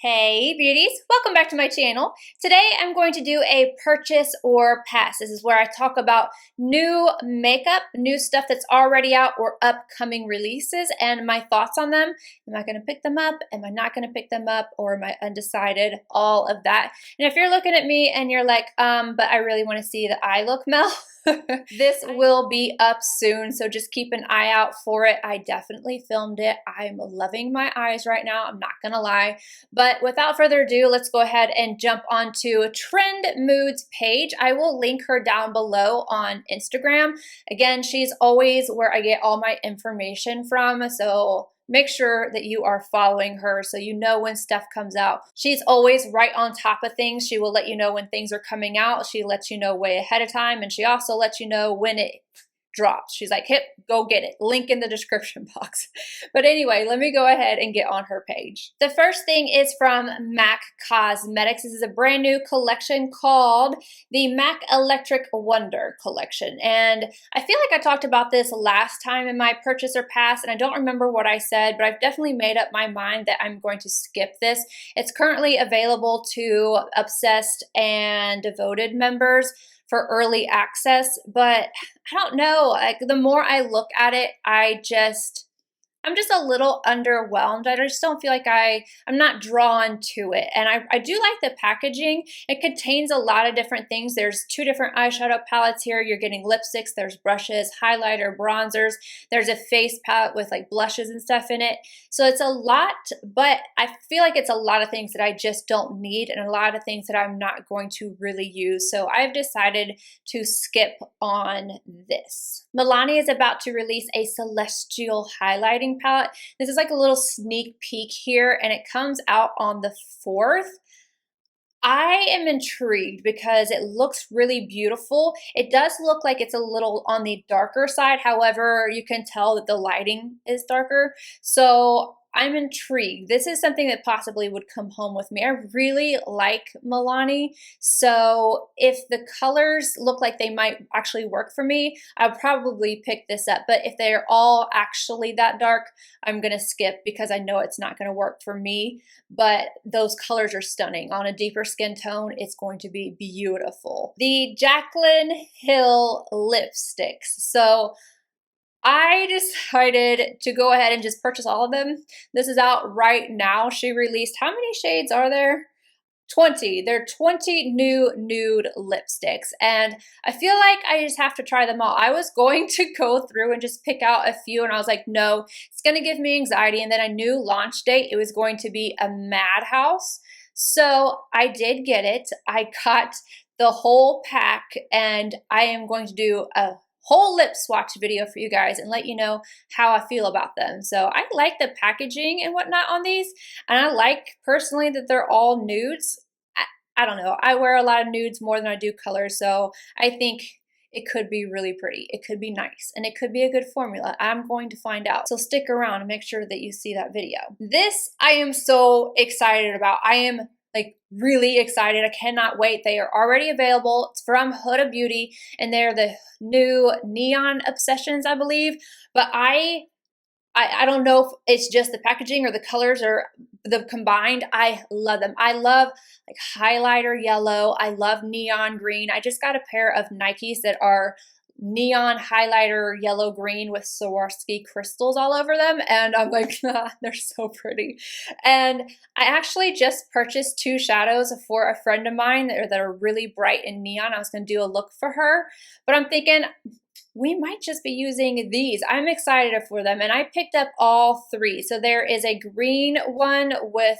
Hey beauties, welcome back to my channel. Today I'm going to do a purchase or pass. This is where I talk about new makeup, new stuff that's already out or upcoming releases and my thoughts on them. Am I going to pick them up? Am I not going to pick them up? Or am I undecided? All of that. And if you're looking at me and you're like, but I really want to see the eye look, Mel. This will be up soon, so just keep an eye out for it. I definitely filmed it. I'm loving my eyes right now, I'm not gonna lie. But without further ado, let's go ahead and jump onto Trend Moods page. I will link her down below on Instagram. Again, she's always where I get all my information from, so make sure that you are following her so you know when stuff comes out. She's always right on top of things. She will let you know when things are coming out. She lets you know way ahead of time, and she also lets you know when it drops. She's like, hip, go get it. Link in the description box. But anyway, let me go ahead and get on her page. The first thing is from MAC Cosmetics. This is a brand new collection called the MAC Electric Wonder collection. And I feel like I talked about this last time in my purchase or pass, and I don't remember what I said, but I've definitely made up my mind that I'm going to skip this. It's currently available to Obsessed and Devoted members for early access, but I don't know, like the more I look at it, I'm just a little underwhelmed. I just don't feel like I'm not drawn to it. And I do like the packaging. It contains a lot of different things. There's 2 different eyeshadow palettes here. You're getting lipsticks, there's brushes, highlighter, bronzers. There's a face palette with like blushes and stuff in it. So it's a lot, but I feel like it's a lot of things that I just don't need and a lot of things that I'm not going to really use. So I've decided to skip on this. Milani is about to release a Celestial highlighting palette. This is like a little sneak peek here, and it comes out on the 4th. I am intrigued because it looks really beautiful. It does look like it's a little on the darker side. However, you can tell that the lighting is darker. So I'm intrigued. This is something that possibly would come home with me. I really like Milani, so if the colors look like they might actually work for me, I'll probably pick this up. But if they're all actually that dark, I'm gonna skip because I know it's not gonna work for me. But those colors are stunning. On a deeper skin tone, it's going to be beautiful. The Jaclyn Hill lipsticks. So I decided to go ahead and just purchase all of them. This is out right now. She released, how many shades are there? 20. There are 20 new nude lipsticks, and I feel like I just have to try them all. I was going to go through and just pick out a few, and I was like, no, it's gonna give me anxiety. And then I knew launch date, it was going to be a madhouse. So I did get it. I got the whole pack, and I am going to do a whole lip swatch video for you guys and let you know how I feel about them. So I like the packaging and whatnot on these, and I like personally that they're all nudes. I don't know, I wear a lot of nudes more than I do colors, so I think it could be really pretty. It could be nice, and it could be a good formula. I'm going to find out. So stick around and make sure that you see that video. This I am so excited about. I am like really excited. I cannot wait. They are already available. It's from HUDA Beauty, and they're the new Neon Obsessions, I believe. But I don't know if it's just the packaging or the colors or the combined. I love them. I love like highlighter yellow. I love neon green. I just got a pair of Nikes that are neon highlighter yellow green with Swarovski crystals all over them, and I'm like, they're so pretty. And I actually just purchased 2 shadows for a friend of mine that are really bright and neon. I was going to do a look for her, but I'm thinking we might just be using these. I'm excited for them, and I picked up all 3. So there is a green one with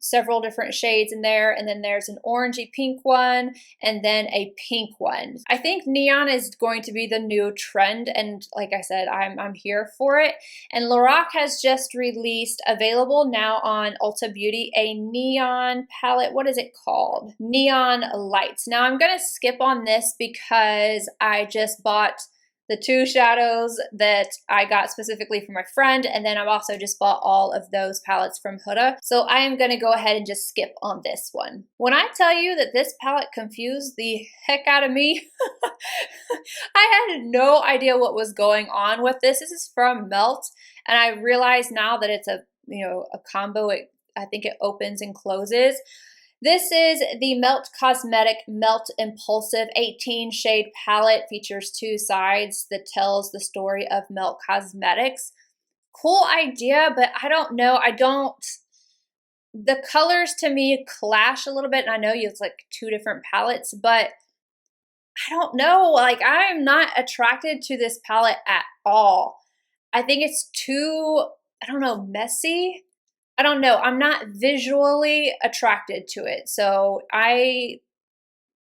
several different shades in there, and then there's an orangey pink one, and then a pink one. I think neon is going to be the new trend, and like I said, I'm here for it. And Lorac has just released, available now on Ulta Beauty, a neon palette. What is it called? Neon Lights. Now I'm gonna skip on this because I just bought the 2 shadows that I got specifically for my friend, and then I've also just bought all of those palettes from HUDA. So I am going to go ahead and just skip on this one. When I tell you that this palette confused the heck out of me, I had no idea what was going on with this. This is from Melt, and I realize now that it's a combo. I think it opens and closes. This is the Melt Cosmetic Melt Impulsive 18 shade palette. Features 2 sides that tells the story of Melt Cosmetics. Cool idea, but I don't know. The colors to me clash a little bit, and I know it's like 2 different palettes, but I don't know. Like, I'm not attracted to this palette at all. I think it's too, I don't know, messy. I don't know. I'm not visually attracted to it. So I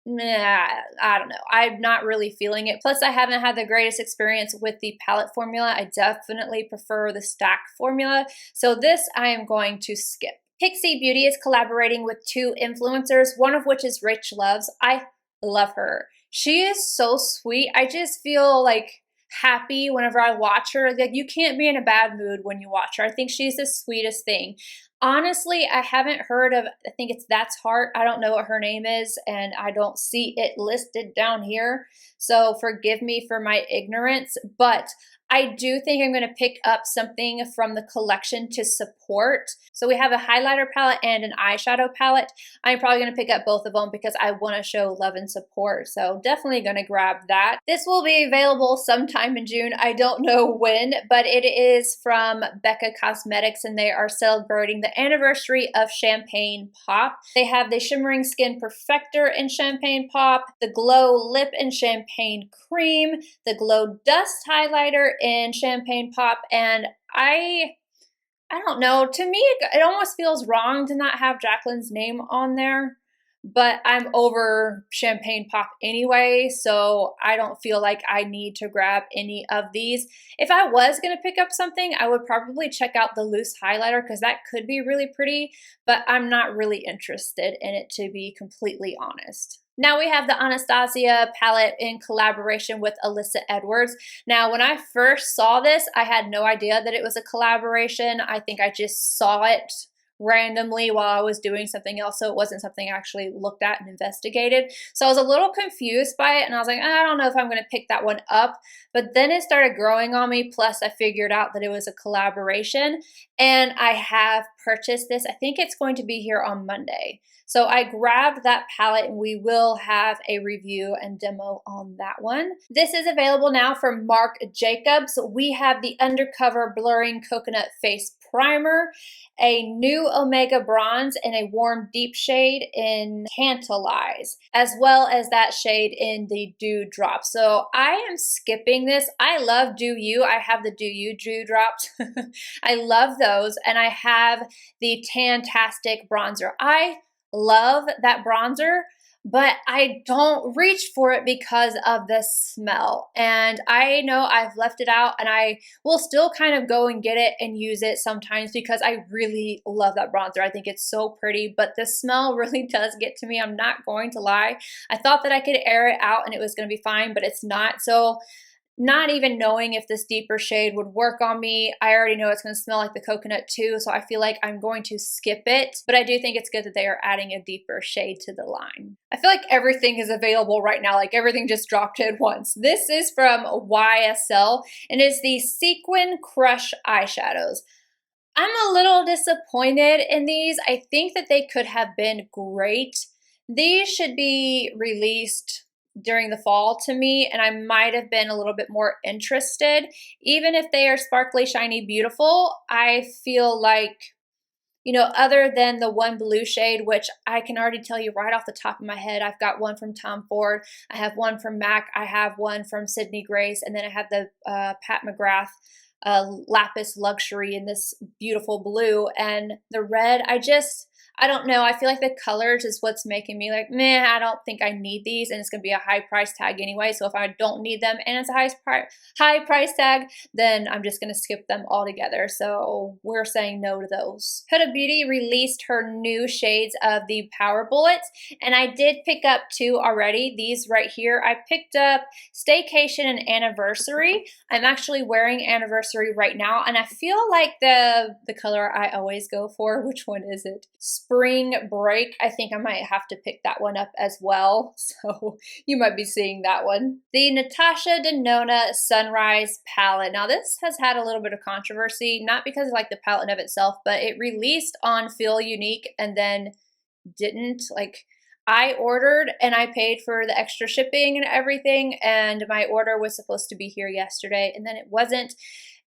don't know. I'm not really feeling it. Plus, I haven't had the greatest experience with the palette formula. I definitely prefer the stack formula. So this I am going to skip. Pixie Beauty is collaborating with 2 influencers, one of which is Rach Loves. I love her. She is so sweet. I just feel like happy whenever I watch her. Like, you can't be in a bad mood when you watch her. I think she's the sweetest thing. Honestly, I haven't heard of, I think it's That's Heart. I don't know what her name is, and I don't see it listed down here. So forgive me for my ignorance, but I do think I'm going to pick up something from the collection to support. So we have a highlighter palette and an eyeshadow palette. I'm probably going to pick up both of them because I want to show love and support. So definitely going to grab that. This will be available sometime in June. I don't know when, but it is from Becca Cosmetics, and they are celebrating the anniversary of Champagne Pop. They have the Shimmering Skin Perfector in Champagne Pop, the Glow Lip in Champagne Cream, the Glow Dust Highlighter in Champagne Pop, and I don't know. To me, it almost feels wrong to not have Jacqueline's name on there, but I'm over Champagne Pop anyway, so I don't feel like I need to grab any of these. If I was going to pick up something, I would probably check out the loose highlighter because that could be really pretty, but I'm not really interested in it, to be completely honest. Now we have the Anastasia palette in collaboration with Alyssa Edwards. Now, when I first saw this, I had no idea that it was a collaboration. I think I just saw it randomly while I was doing something else, so it wasn't something I actually looked at and investigated. So I was a little confused by it, and I was like, I don't know if I'm going to pick that one up. But then it started growing on me, plus I figured out that it was a collaboration, and I have purchased this. I think it's going to be here on Monday. So I grabbed that palette, and we will have a review and demo on that one. This is available now from Marc Jacobs. We have the Undercover Blurring Coconut Face Primer, a new Omega Bronze in a warm deep shade in Tantalize, as well as that shade in the Dew Drop. So I am skipping this. I love Dew You. I have the Dew You Dew Drops. I love those, and I have the Tantastic Bronzer. I love that bronzer, but I don't reach for it because of the smell. And I know I've left it out, and I will still kind of go and get it and use it sometimes because I really love that bronzer. I think it's so pretty, but the smell really does get to me. I'm not going to lie. I thought that I could air it out and it was going to be fine, but it's not. So not even knowing if this deeper shade would work on me, I already know it's going to smell like the coconut too, so I feel like I'm going to skip it. But I do think it's good that they are adding a deeper shade to the line. I feel like everything is available right now, like everything just dropped at once. This is from YSL, and it's the Sequin Crush Eyeshadows. I'm a little disappointed in these. I think that they could have been great. These should be released during the fall to me, and I might have been a little bit more interested. Even if they are sparkly, shiny, beautiful, I feel like, you know, other than the one blue shade, which I can already tell you right off the top of my head, I've got one from Tom Ford, I have one from MAC, I have one from Sydney Grace, and then I have the Pat McGrath Lapis Luxury in this beautiful blue. And the red, I don't know. I feel like the colors is what's making me like, meh, I don't think I need these, and it's going to be a high price tag anyway. So if I don't need them and it's a high price tag, then I'm just going to skip them altogether. So we're saying no to those. Huda Beauty released her new shades of the Power Bullets, and I did pick up 2 already. These right here. I picked up Staycation and Anniversary. I'm actually wearing Anniversary right now, and I feel like the color I always go for, which one is it? spring break, I think I might have to pick that one up as well. So you might be seeing that one. The Natasha Denona Sunrise palette. Now this has had a little bit of controversy, not because of like the palette of itself, but it released on PHEONIX and then didn't. Like, I ordered and I paid for the extra shipping and everything, and my order was supposed to be here yesterday and then it wasn't.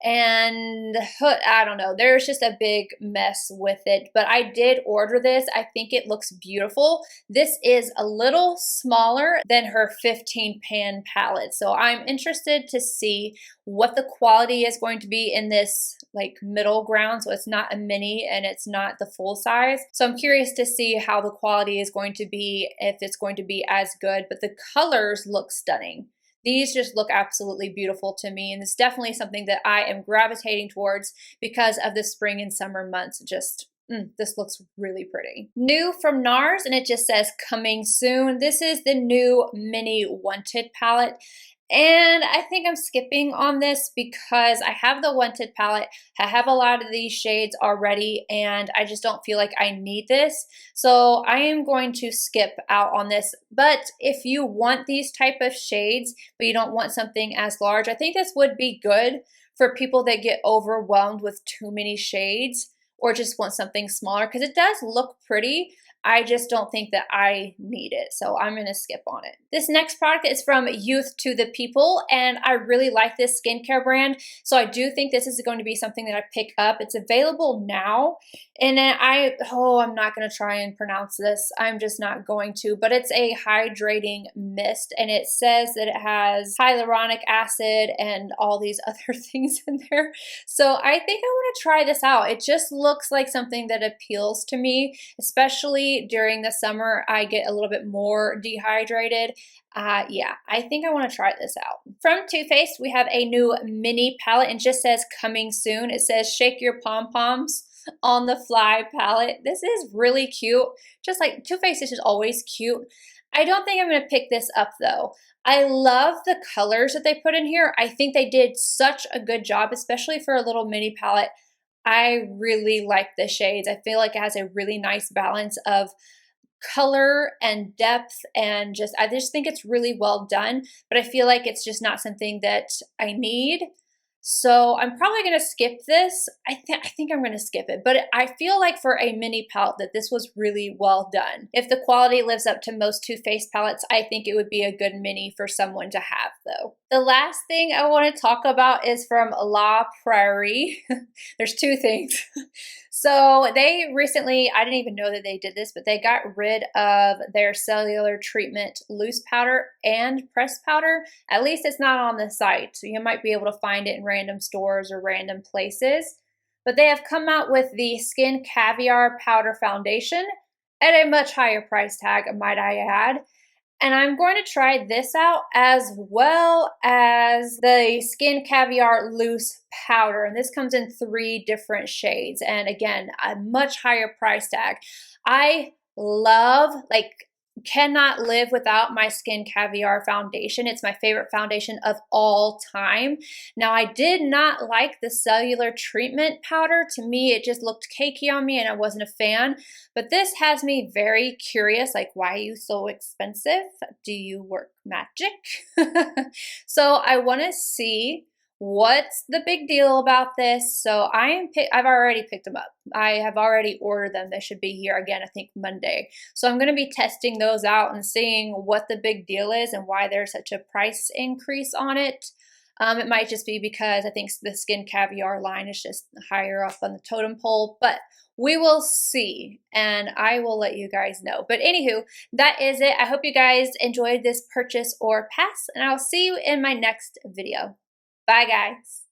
And I don't know, there's just a big mess with it, but I did order this. I think it looks beautiful. This is a little smaller than her 15 pan palette, so I'm interested to see what the quality is going to be in this like middle ground. So it's not a mini and it's not the full size, so I'm curious to see how the quality is going to be, if it's going to be as good. But the colors look stunning. These just look absolutely beautiful to me, and it's definitely something that I am gravitating towards because of the spring and summer months. Just, this looks really pretty. New from NARS, and it just says coming soon. This is the new Mini Wanted palette. And I think I'm skipping on this because I have the Wanted palette. I have a lot of these shades already, and I just don't feel like I need this. So I am going to skip out on this. But if you want these type of shades, but you don't want something as large, I think this would be good for people that get overwhelmed with too many shades or just want something smaller, because it does look pretty. I just don't think that I need it, so I'm gonna skip on it. This next product is from Youth to the People, and I really like this skincare brand, so I do think this is going to be something that I pick up. It's available now, and then I'm not gonna try and pronounce this. I'm just not going to, but it's a hydrating mist, and it says that it has hyaluronic acid and all these other things in there. So I think I wanna try this out. It just looks like something that appeals to me, especially during the summer. I get a little bit more dehydrated. Yeah, I think I want to try this out. From Too Faced, we have a new mini palette, and just says coming soon. It says shake your pom-poms on the fly palette. This is really cute. Just like Too Faced is just always cute. I don't think I'm going to pick this up though. I love the colors that they put in here. I think they did such a good job, especially for a little mini palette. I really like the shades. I feel like it has a really nice balance of color and depth, and I just think it's really well done, but I feel like it's just not something that I need. So I'm probably going to skip this. I think I'm going to skip it, but I feel like for a mini palette that this was really well done. If the quality lives up to most Too Faced palettes, I think it would be a good mini for someone to have though. The last thing I want to talk about is from La Prairie. There's two things. So they recently, I didn't even know that they did this, but they got rid of their cellular treatment loose powder and pressed powder. At least it's not on the site, so you might be able to find it in random stores or random places. But they have come out with the Skin Caviar Powder Foundation at a much higher price tag, might I add. And I'm going to try this out as well as the Skin Caviar Loose Powder. And this comes in 3 different shades. And again, a much higher price tag. I love, cannot live without my Skin Caviar foundation. It's my favorite foundation of all time. Now, I did not like the cellular treatment powder. To me, it just looked cakey on me and I wasn't a fan. But this has me very curious, like, why are you so expensive? Do you work magic? So I want to see what's the big deal about this. So I've already picked them up. I have already ordered them. They should be here again, I think Monday. So I'm going to be testing those out and seeing what the big deal is and why there's such a price increase on it. It might just be because I think the Skin Caviar line is just higher up on the totem pole, but we will see, and I will let you guys know. But anywho, that is it. I hope you guys enjoyed this purchase or pass, and I'll see you in my next video. Bye, guys.